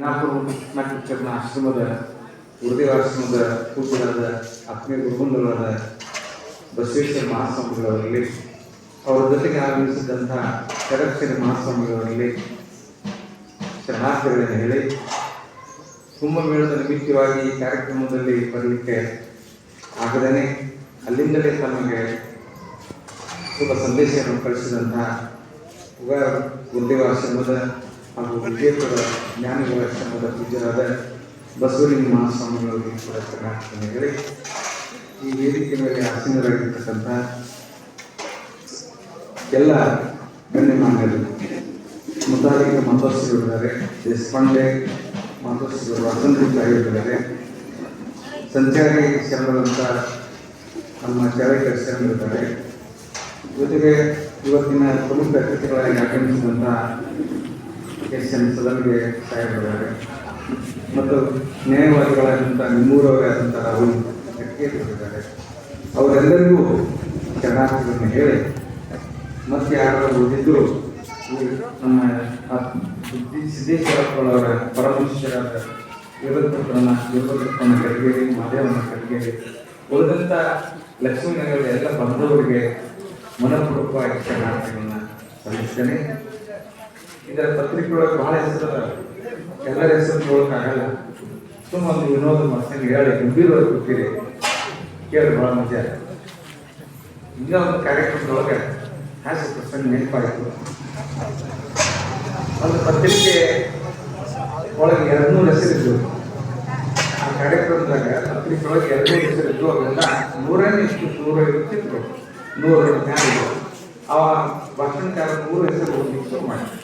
ನಾಗಪುರ ಆಶ್ರಮದ ಗುರುದೇವಾಶ್ರಮದ ಪೂಜ್ಯರಾದ ಆತ್ಮೀಯ ಗುರುಬಂಧುಗಳಾದ ಬಸವೇಶ್ವರ ಮಹಾಸ್ವಾಮಿಗಳವರಲ್ಲಿ, ಅವರ ಜೊತೆಗೆ ಆಗಮಿಸಿದಂತಹ ಷಡಕ್ಷರಿ ಮಹಾಸ್ವಾಮಿಗಳವರಲ್ಲಿ ಶರಣಾರ್ಥಿಗಳನ್ನು ಹೇಳಿ, ಕುಂಭಮೇಳದ ನಿಮಿತ್ತವಾಗಿ ಈ ಕಾರ್ಯಕ್ರಮದಲ್ಲಿ ಬರಲಿಕ್ಕೆ ಆಗದೇ ಅಲ್ಲಿಂದಲೇ ತಮಗೆ ಶುಭ ಸಂದೇಶವನ್ನು ಕಳಿಸಿದಂತಹ ಉಗಾರ ಗುರುದೇವಾಶ್ರಮದ ಹಾಗೂ ವಿಜಯಪುರ ಜ್ಞಾನಿಗಳ ಆಶ್ರಮದ ಪೂಜ್ಯರಾದ ಬಸವಲಿಂಗ ಮಹಾಸ್ವಾಮಿಗಳಿಗೆ ಕೂಡ ಶರಣಾರ್ಥಿಗಳನ್ನು ಹೇಳಿ, ಈ ವೇದಿಕೆ ಮೇಲೆ ಆಸೀನರಾಗಿರ್ತಕ್ಕಂಥ ಎಲ್ಲ ಗಣ್ಯಮಾನ್ಯರು, ಮುತಾಲಿಕ ಮಂದಸ್ಸಿಗಳಿದ್ದಾರೆ, ದೇಶಪಾಂಡೆ ಮಂದಸ್ಸಿಗಳು, ವಸಂತಿ ಸಾಹಿಬರಿದ್ದಾರೆ, ಸಂಚಾರಿ ಶರಣರಂತ ನಮ್ಮ ಚಳಕೆರೆ ಶರಣರಿದ್ದಾರೆ. ಜೊತೆಗೆ ಇವತ್ತಿನ ಪ್ರಮುಖ ಅತಿಥಿಗಳಾಗಿ ಆಗಮಿಸಿದಂಥ ಎಸ್.ಎನ್. ಸದನ್ಗೆ ಸಾಹೇಬರಿದ್ದಾರೆ ಮತ್ತು ನ್ಯಾಯವಾದಿಗಳಾದಂಥ ನಿಮ್ಮೂರವರೇ ಆದಂಥ ರಾಹುಲ್ ಇದ್ದಾರೆ. ಅವರೆಲ್ಲರಿಗೂ ಶರಣಾರ್ಥಿಗಳನ್ನು ಹೇಳಿ, ಮತ್ತೆ ಯಾರು ಓದಿದ್ದು ನಮ್ಮ ಸಿದ್ದೇಶ್ವರಪ್ಪಳವರ ಪರಮೇಶ್ವರಾದ ವೀರಭದ್ರಪ್ಪನ ಕಡಿಗೇರಿ, ಮಾದೇವನ ಕಡಿಗೇರಿ, ಉಳಿದಂಥ ಲಕ್ಷ್ಮೀನಗರದ ಎಲ್ಲ ಬಂಧುವರಿಗೆ ಮನಪೂರ್ವಕವಾಗಿ ಶರಣಾರ್ಥಿಗಳನ್ನ ಸಲ್ಲಿಸ್ತೇನೆ. ಇದರ ಪತ್ರಿಕೆಯೊಳಗೆ ಬಹಳ ಹೆಸರದ, ಎಲ್ಲರ ಹೆಸರು ನೋಡೋಕ್ಕಾಗಲ್ಲ. ಸುಮ್ಮ ಒಂದು ವಿನೋದ ಮನಸ್ಸಿಗೆ ಹೇಳಿ ಗಂಭೀರವಾಗಿ ಕೊಟ್ಟಿರಿ, ಕೇಳಿ ಭಾಳ ಮಜಾ. ಈಗ ಒಂದು ಕಾರ್ಯಕ್ರಮದೊಳಗೆ ಹಾಸ್ಯ ಪ್ರಸಂಗ ನೆನಪಾಯಿತು. ಒಂದು ಪತ್ರಿಕೆ ಒಳಗೆ 200 ಹೆಸರಿದ್ದು, ಆ ಕಾರ್ಯಕ್ರಮದಾಗ ಪತ್ರಿಕೆ ಒಳಗೆ 200 ಹೆಸರಿದ್ದು, ಅವೆಲ್ಲ 150 100 ಆ ಭಾಷಣಕಾರ 3 ಹೆಸರು ಹೋಗ್ಲಿಕ್ಕೆ ಶುರು ಮಾಡಿ